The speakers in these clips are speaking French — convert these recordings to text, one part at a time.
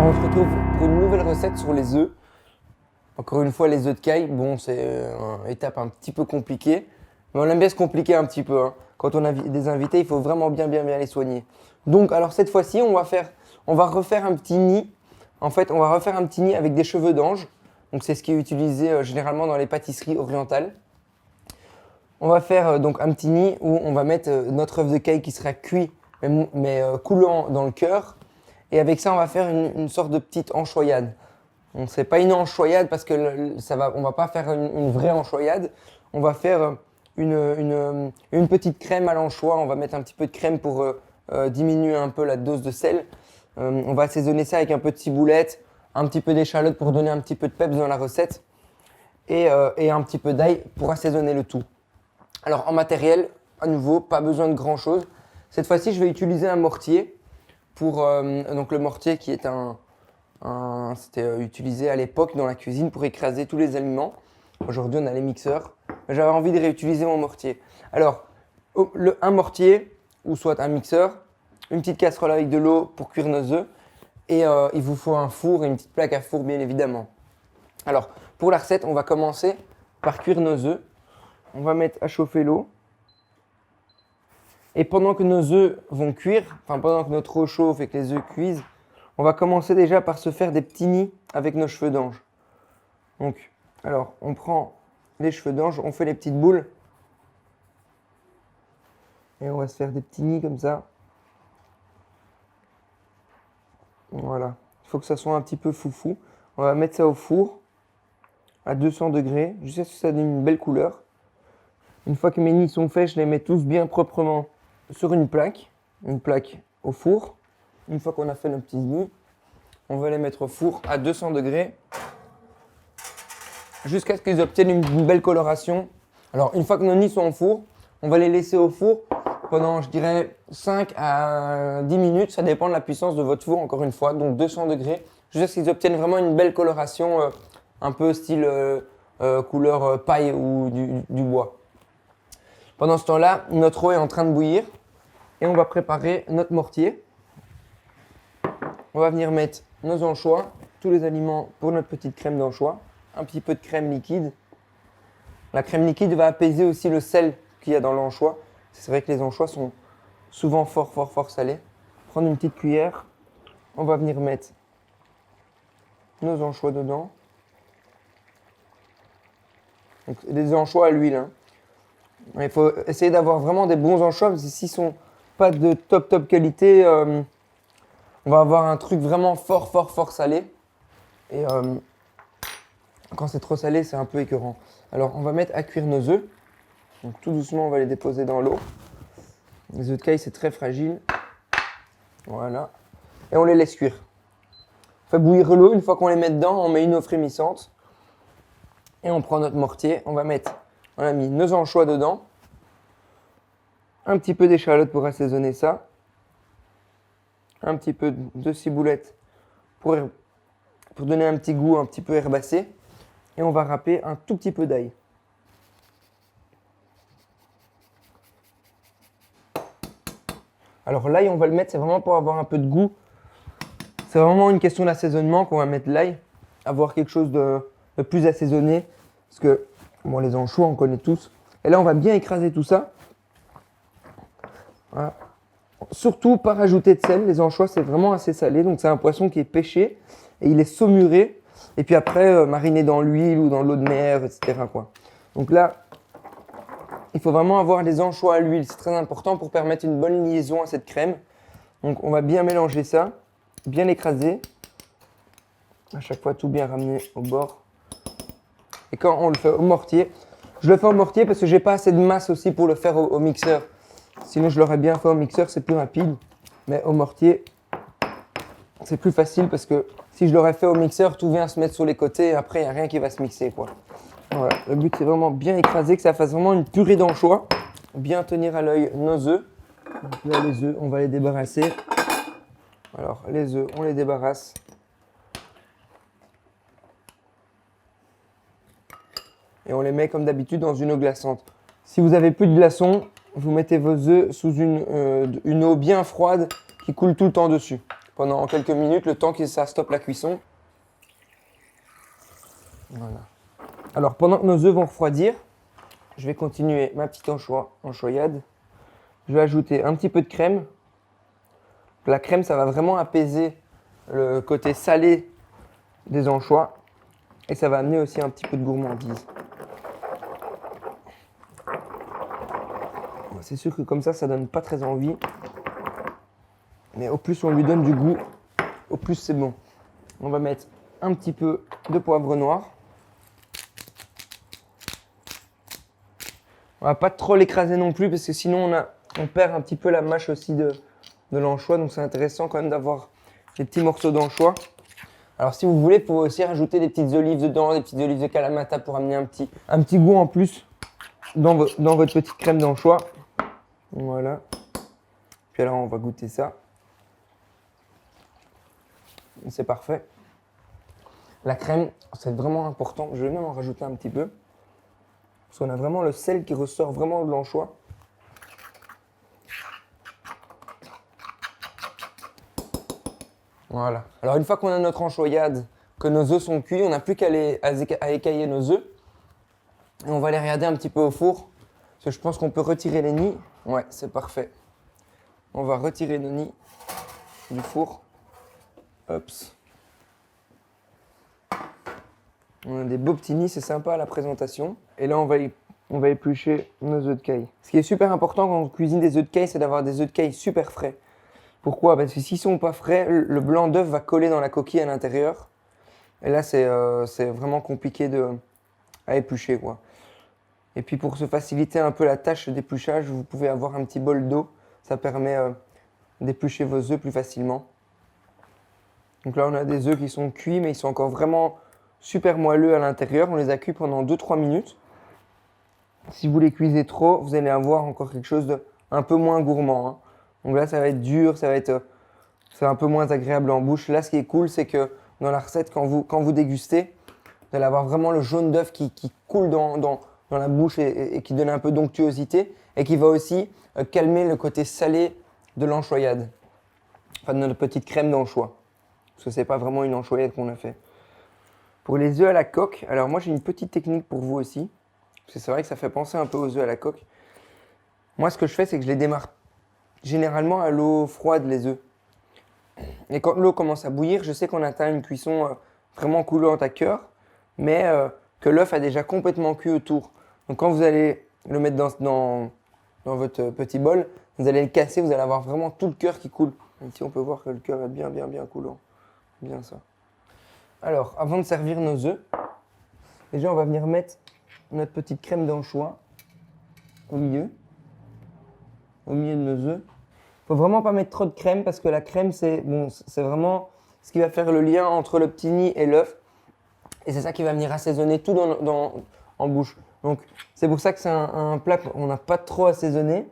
Alors on se retrouve pour une nouvelle recette sur les œufs. Encore une fois, les œufs de caille, bon, c'est une étape un petit peu compliquée, mais on aime bien se compliquer un petit peu, hein. Quand on a des invités, il faut vraiment bien les soigner. Donc, alors cette fois-ci, on va refaire un petit nid. En fait, on va refaire un petit nid avec des cheveux d'ange. Donc, c'est ce qui est utilisé généralement dans les pâtisseries orientales. On va faire donc un petit nid où on va mettre notre œuf de caille qui sera cuit, mais coulant dans le cœur. Et avec ça, on va faire une sorte de petite anchoyade. Donc, c'est pas une anchoyade parce que on va pas faire une vraie anchoyade. On va faire une petite crème à l'anchois. On va mettre un petit peu de crème pour diminuer un peu la dose de sel. On va assaisonner ça avec un peu de ciboulette, un petit peu d'échalote pour donner un petit peu de peps dans la recette et un petit peu d'ail pour assaisonner le tout. Alors en matériel, à nouveau, pas besoin de grand chose. Cette fois-ci, je vais utiliser un mortier donc le mortier qui est c'était utilisé à l'époque dans la cuisine pour écraser tous les aliments. Aujourd'hui, on a les mixeurs. J'avais envie de réutiliser mon mortier. Alors, un mortier ou soit un mixeur, une petite casserole avec de l'eau pour cuire nos œufs et il vous faut un four et une petite plaque à four bien évidemment. Alors, pour la recette, on va commencer par cuire nos œufs. On va mettre à chauffer l'eau. Et pendant que nos œufs vont cuire, enfin pendant que notre eau chauffe et que les œufs cuisent, on va commencer déjà par se faire des petits nids avec nos cheveux d'ange. Donc, alors, on prend les cheveux d'ange, on fait les petites boules. Et on va se faire des petits nids comme ça. Voilà. Il faut que ça soit un petit peu foufou. On va mettre ça au four à 200 degrés, jusqu'à ce que ça donne une belle couleur. Une fois que mes nids sont faits, je les mets tous bien proprement sur une plaque au four. Une fois qu'on a fait nos petits nids, on va les mettre au four à 200 degrés jusqu'à ce qu'ils obtiennent une belle coloration. Alors, une fois que nos nids sont au four, on va les laisser au four pendant, je dirais, 5 à 10 minutes. Ça dépend de la puissance de votre four, encore une fois. Donc, 200 degrés, jusqu'à ce qu'ils obtiennent vraiment une belle coloration, un peu style couleur paille ou du bois. Pendant ce temps-là, notre eau est en train de bouillir et on va préparer notre mortier. On va venir mettre nos anchois, tous les aliments pour notre petite crème d'anchois, un petit peu de crème liquide. La crème liquide va apaiser aussi le sel qu'il y a dans l'anchois. C'est vrai que les anchois sont souvent fort salés. Prendre une petite cuillère, on va venir mettre nos anchois dedans. Donc, des anchois à l'huile, hein. Il faut essayer d'avoir vraiment des bons anchois parce que s'ils ne sont pas de top qualité, on va avoir un truc vraiment fort salé. Et quand c'est trop salé, c'est un peu écœurant. Alors, on va mettre à cuire nos œufs. Donc, tout doucement, on va les déposer dans l'eau. Les œufs de caille, c'est très fragile. Voilà. Et on les laisse cuire. On fait bouillir l'eau. Une fois qu'on les met dedans, on met une eau frémissante. Et on prend notre mortier. On a mis nos anchois dedans. Un petit peu d'échalote pour assaisonner ça. Un petit peu de ciboulette pour donner un petit goût un petit peu herbacé. Et on va râper un tout petit peu d'ail. Alors l'ail, on va le mettre, c'est vraiment pour avoir un peu de goût. C'est vraiment une question d'assaisonnement qu'on va mettre l'ail. Avoir quelque chose de plus assaisonné. Parce que, bon, les anchois, on connaît tous. Et là, on va bien écraser tout ça. Voilà. Surtout, pas rajouter de sel. Les anchois, c'est vraiment assez salé. Donc, c'est un poisson qui est pêché et il est saumuré. Et puis après, mariné dans l'huile ou dans l'eau de mer, etc., quoi. Donc là, il faut vraiment avoir les anchois à l'huile. C'est très important pour permettre une bonne liaison à cette crème. Donc, on va bien mélanger ça, bien l'écraser. À chaque fois, tout bien ramener au bord. Et quand on le fait au mortier, je le fais au mortier parce que j'ai pas assez de masse aussi pour le faire au mixeur. Sinon, je l'aurais bien fait au mixeur, c'est plus rapide. Mais au mortier, c'est plus facile parce que si je l'aurais fait au mixeur, tout vient se mettre sur les côtés et après, il n'y a rien qui va se mixer, quoi. Voilà. Le but, c'est vraiment bien écraser, que ça fasse vraiment une purée d'anchois. Bien tenir à l'œil nos œufs. Donc là, les œufs, on va les débarrasser. Alors, les œufs, on les débarrasse. Et on les met comme d'habitude dans une eau glaçante. Si vous n'avez plus de glaçons, vous mettez vos œufs sous une eau bien froide qui coule tout le temps dessus. pendant quelques minutes, le temps que ça stoppe la cuisson. Voilà. Alors, pendant que nos œufs vont refroidir, je vais continuer ma petite enchoyade. Je vais ajouter un petit peu de crème. La crème, ça va vraiment apaiser le côté salé des anchois et ça va amener aussi un petit peu de gourmandise. C'est sûr que comme ça donne pas très envie. Mais au plus on lui donne du goût, au plus c'est bon. On va mettre un petit peu de poivre noir. On va pas trop l'écraser non plus parce que sinon on perd un petit peu la mâche aussi de l'anchois. Donc c'est intéressant quand même d'avoir des petits morceaux d'anchois. Alors si vous voulez, vous pouvez aussi rajouter des petites olives dedans, des petites olives de Kalamata pour amener un petit goût en plus dans votre petite crème d'anchois. Voilà. Puis alors on va goûter ça. C'est parfait. La crème, c'est vraiment important. Je vais même en rajouter un petit peu. Parce qu'on a vraiment le sel qui ressort vraiment de l'anchois. Voilà. Alors une fois qu'on a notre enchoyade, que nos œufs sont cuits, on n'a plus qu'à écailler nos œufs. Et on va les regarder un petit peu au four. Parce que je pense qu'on peut retirer les nids. Ouais, c'est parfait. On va retirer nos nids du four. Hop. On a des beaux petits nids, c'est sympa à la présentation. Et là, on va éplucher nos œufs de caille. Ce qui est super important quand on cuisine des œufs de caille, c'est d'avoir des œufs de caille super frais. Pourquoi? Parce que s'ils ne sont pas frais, le blanc d'œuf va coller dans la coquille à l'intérieur. Et là, c'est vraiment compliqué à éplucher, quoi. Et puis pour se faciliter un peu la tâche d'épluchage, vous pouvez avoir un petit bol d'eau. Ça permet d'éplucher vos œufs plus facilement. Donc là, on a des œufs qui sont cuits, mais ils sont encore vraiment super moelleux à l'intérieur. On les a cuits pendant 2-3 minutes. Si vous les cuisez trop, vous allez avoir encore quelque chose d'un peu moins gourmand, hein. Donc là, ça va être dur, c'est un peu moins agréable en bouche. Là, ce qui est cool, c'est que dans la recette, quand vous dégustez, vous allez avoir vraiment le jaune d'œuf qui coule dans la bouche et qui donne un peu d'onctuosité et qui va aussi calmer le côté salé de l'enchoyade. Enfin, de notre petite crème d'anchois. Parce que ce n'est pas vraiment une enchoyade qu'on a fait. Pour les œufs à la coque, alors moi j'ai une petite technique pour vous aussi. Parce que c'est vrai que ça fait penser un peu aux œufs à la coque. Moi, ce que je fais, c'est que je les démarre généralement à l'eau froide, les œufs. Et quand l'eau commence à bouillir, je sais qu'on atteint une cuisson vraiment coulante à cœur, mais que l'œuf a déjà complètement cuit autour. Donc quand vous allez le mettre dans votre petit bol, vous allez le casser, vous allez avoir vraiment tout le cœur qui coule. Ici, on peut voir que le cœur est bien coulant. Bien ça. Alors, avant de servir nos œufs, déjà on va venir mettre notre petite crème d'anchois au milieu de nos œufs. Il ne faut vraiment pas mettre trop de crème parce que la crème, c'est vraiment ce qui va faire le lien entre le petit nid et l'œuf. Et c'est ça qui va venir assaisonner tout en bouche. Donc, c'est pour ça que c'est un plat qu'on n'a pas trop assaisonné.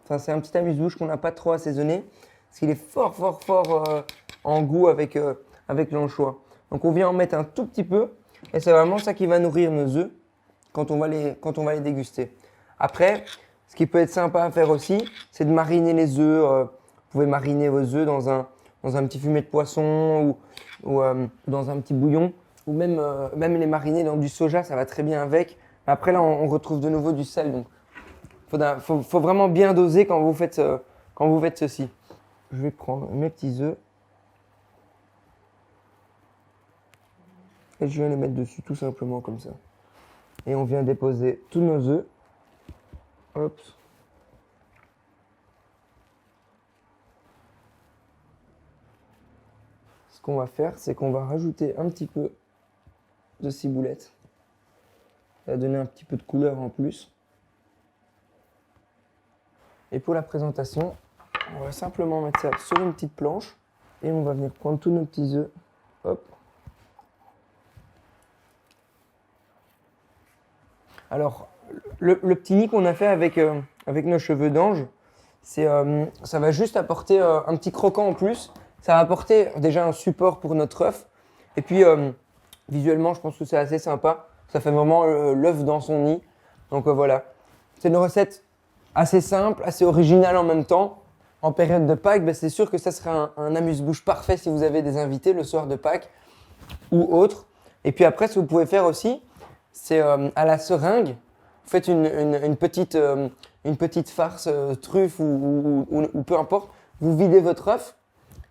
Enfin, c'est un petit amuse-bouche qu'on n'a pas trop assaisonné. Parce qu'il est fort en goût avec l'anchois. Donc, on vient en mettre un tout petit peu. Et c'est vraiment ça qui va nourrir nos œufs quand on va les déguster. Après, ce qui peut être sympa à faire aussi, c'est de mariner les œufs. Vous pouvez mariner vos œufs dans un petit fumet de poisson ou dans un petit bouillon. Ou même les mariner dans du soja, ça va très bien avec. Après là, on retrouve de nouveau du sel. Donc, faut vraiment bien doser quand vous faites ceci. Je vais prendre mes petits œufs. Et je viens les mettre dessus tout simplement comme ça. Et on vient déposer tous nos œufs. Hop. Ce qu'on va faire, c'est qu'on va rajouter un petit peu de ciboulette. Ça va donner un petit peu de couleur en plus. Et pour la présentation, on va simplement mettre ça sur une petite planche. Et on va venir prendre tous nos petits œufs. Hop. Alors, le petit nid qu'on a fait avec nos cheveux d'ange, ça va juste apporter un petit croquant en plus. Ça va apporter déjà un support pour notre œuf. Et puis, visuellement, je pense que c'est assez sympa. Ça fait vraiment l'œuf dans son nid. Donc voilà. C'est une recette assez simple, assez originale en même temps. en période de Pâques, ben, c'est sûr que ça sera un amuse-bouche parfait si vous avez des invités le soir de Pâques ou autre. Et puis après, ce que vous pouvez faire aussi, c'est à la seringue, vous faites une petite farce truffe ou peu importe, vous videz votre œuf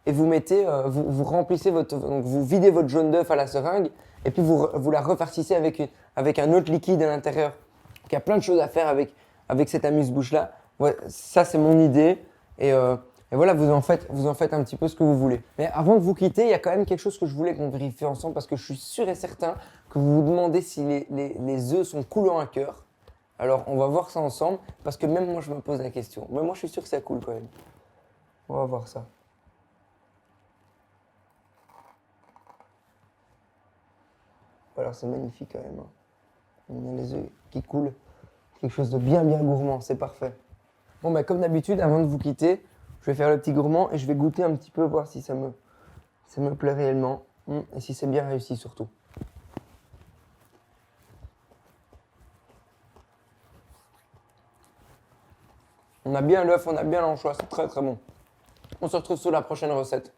et vous mettez, vous remplissez donc vous videz votre jaune d'œuf à la seringue et puis vous la refarcissez avec un autre liquide à l'intérieur. Donc, il y a plein de choses à faire avec cette amuse-bouche-là. Ouais, ça, c'est mon idée. Et voilà, vous en faites un petit peu ce que vous voulez. Mais avant de vous quitter, il y a quand même quelque chose que je voulais qu'on vérifie ensemble parce que je suis sûr et certain que vous vous demandez si les œufs sont coulants à cœur. Alors, on va voir ça ensemble parce que même moi, je me pose la question. Mais moi, je suis sûr que ça coule quand même. On va voir ça. Alors, c'est magnifique quand même, hein. On a les œufs qui coulent. Quelque chose de bien, bien gourmand. C'est parfait. Bon, bah, comme d'habitude, avant de vous quitter, je vais faire le petit gourmand et je vais goûter un petit peu, voir si ça me plaît réellement et si c'est bien réussi surtout. On a bien l'œuf, on a bien l'anchois, c'est très très bon. On se retrouve sur la prochaine recette.